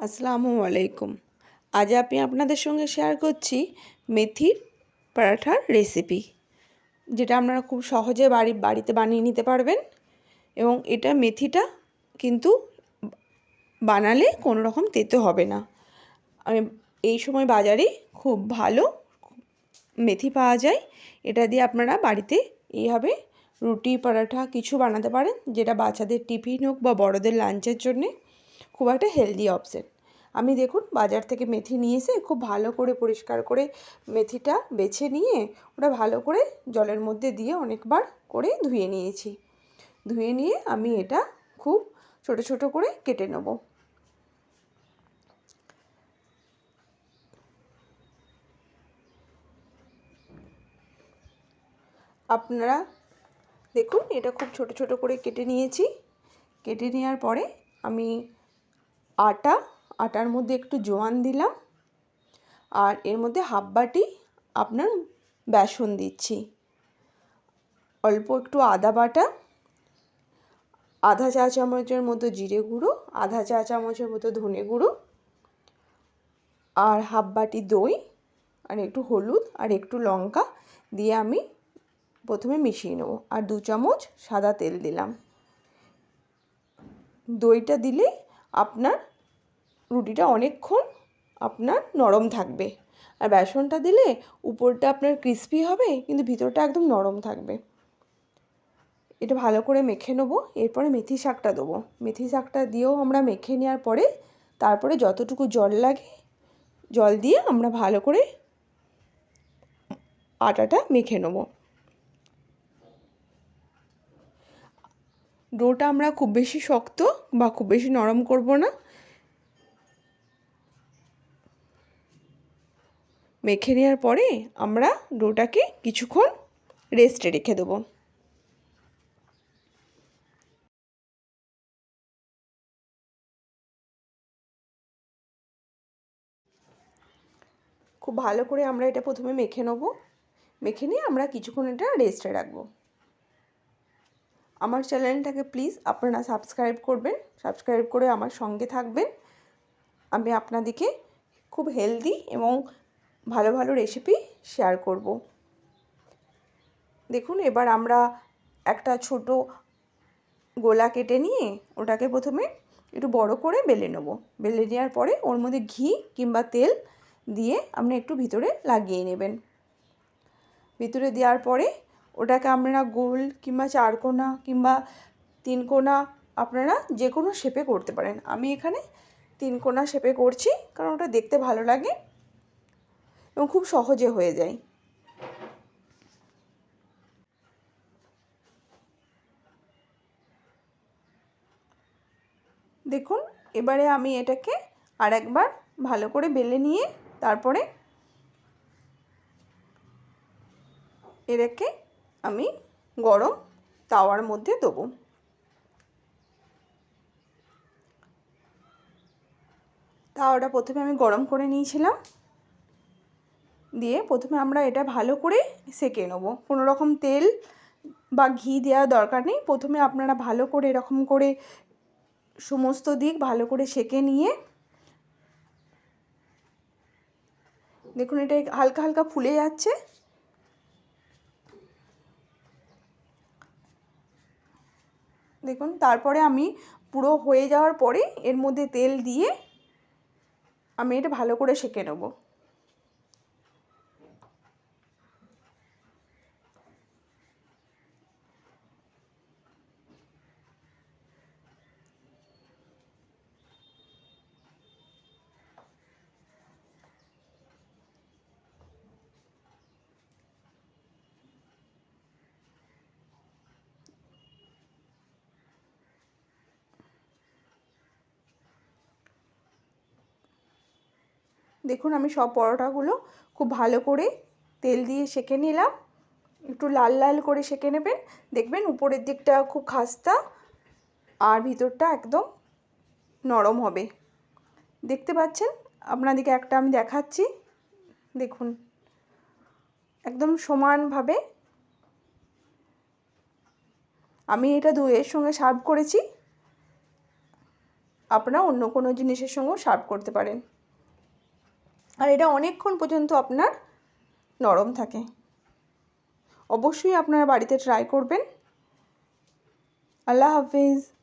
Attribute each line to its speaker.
Speaker 1: আসসালামু আলাইকুম। আজ আমি আপনাদের সঙ্গে শেয়ার করছি মেথির পরাঠার রেসিপি, যেটা আপনারা খুব সহজে বাড়িতে বানিয়ে নিতে পারবেন। এবং এটা মেথিটা কিন্তু বানালে কোনো রকম তেতো হবে না। আমি এই সময় বাজারে খুব ভালো মেথি পাওয়া যায়। এটা দিয়ে আপনারা বাড়িতে এইভাবে রুটি পরাঠা কিছু বানাতে পারেন, যেটা বাচ্চাদের টিফিন হোক বা বড়দের লাঞ্চের জন্যে খুব একটা হেলদি অপশন। আমি দেখুন বাজার থেকে মেথি নিয়ে এসে খুব ভালো করে পরিষ্কার করে মেথিটা বেছে নিয়ে ওটা ভালো করে জলের মধ্যে দিয়ে অনেকবার করে ধুয়ে নিয়েছি। ধুয়ে নিয়ে আমি এটা খুব ছোট ছোট করে কেটে নেব। আপনারা দেখুন এটা খুব ছোট ছোট করে কেটে নিয়েছি। কেটে নেওয়ার পরে আমি আটার মধ্যে একটু জোয়ান দিলাম, আর এর মধ্যে হাফ বাটি আপনার বেসন দিচ্ছি, অল্প একটু আদা বাটা, আধা চা চামচের মতো জিরে গুঁড়ো, আধা চা চামচের মতো ধনে গুঁড়ো, আর হাফ বাটি দই, আর একটু হলুদ আর একটু লঙ্কা দিয়ে আমি প্রথমে মিশিয়ে নেব। আর 2 চামচ সাদা তেল দিলাম। দইটা দিলে আপনার রুটিটা অনেকক্ষণ আপনার নরম থাকবে, আর বেসনটা দিলে উপরটা আপনার ক্রিস্পি হবে কিন্তু ভিতরটা একদম নরম থাকবে। এটা ভালো করে মেখে নেবো। এরপরে মেথি শাকটা দেবো। মেথি শাকটা দিয়েও আমরা মেখে নেওয়ার পরে তারপরে যতটুকু জল লাগে জল দিয়ে আমরা ভালো করে আটাটা মেখে নেবো। ডোটা আমরা খুব বেশি শক্ত বা খুব বেশি নরম করব না। মেখে নেওয়ার পরে আমরা ডোটাকে কিছুক্ষণ রেস্টে রেখে দেবো। খুব ভালো করে আমরা এটা প্রথমে মেখে নেব। মেখে নিয়ে আমরা কিছুক্ষণ এটা রেস্টে রাখবো। আমার চ্যানেলটাকে প্লিজ আপনারা সাবস্ক্রাইব করবেন, সাবস্ক্রাইব করে আমার সঙ্গে থাকবেন। আমি আপনাদেরকে খুব হেলদি এবং ভালো ভালো রেসিপি শেয়ার করব। দেখুন এবার আমরা একটা ছোট গোলা কেটে নিয়ে ওটাকে প্রথমে একটু বড় করে বেলে নেব। বেলে নেওয়ার পরে ওর মধ্যে ঘি কিংবা তেল দিয়ে আপনি একটু ভিতরে লাগিয়ে নেবেন। ভিতরে দেওয়ার পরে ওটাকে আপনারা গোল কিংবা চারকোনা কিংবা তিনকোনা আপনারা যে কোনো শেপে করতে পারেন। আমি এখানে তিনকোনা শেপে করছি কারণ ওটা দেখতে ভালো লাগে এবং খুব সহজে হয়ে যায়। দেখুন এবারে আমি এটাকে আরেকবার ভালো করে বেলে নিয়ে তারপরে এটাকে আমি গরম তাওয়ার মধ্যে দেবো। তাওয়াটা প্রথমে আমি গরম করে নিয়েছিলাম, দিয়ে প্রথমে আমরা এটা ভালো করে সেঁকে নেব। কোনো রকম তেল বা ঘি দেওয়ার দরকার নেই। প্রথমে আপনারা ভালো করে এরকম করে সমস্ত দিক ভালো করে সেঁকে নিয়ে দেখুন এটা হালকা হালকা ফুলে যাচ্ছে। দেখুন তারপরে আমি পুরো হয়ে যাওয়ার পরে এর মধ্যে তেল দিয়ে আমি এটা ভালো করে সেঁকে নেব। দেখুন আমি সব পরোটাগুলো খুব ভালো করে তেল দিয়ে সেঁকে নিলাম। একটু লাল লাল করে সেঁকে নেবেন, দেখবেন উপরের দিকটা খুব খাস্তা আর ভিতরটা একদম নরম হবে। দেখতে পাচ্ছেন আপনাদেরকে একটা আমি দেখাচ্ছি। দেখুন একদম সমানভাবে আমি এটা দইয়ের সঙ্গে সার্ভ করেছি। আপনারা অন্য কোনো জিনিসের সঙ্গেও সার্ভ করতে পারেন। আর এটা অনেকক্ষণ পর্যন্ত আপনার নরম থাকে। অবশ্যই আপনারা বাড়িতে ট্রাই করবেন। আল্লাহ হাফিজ।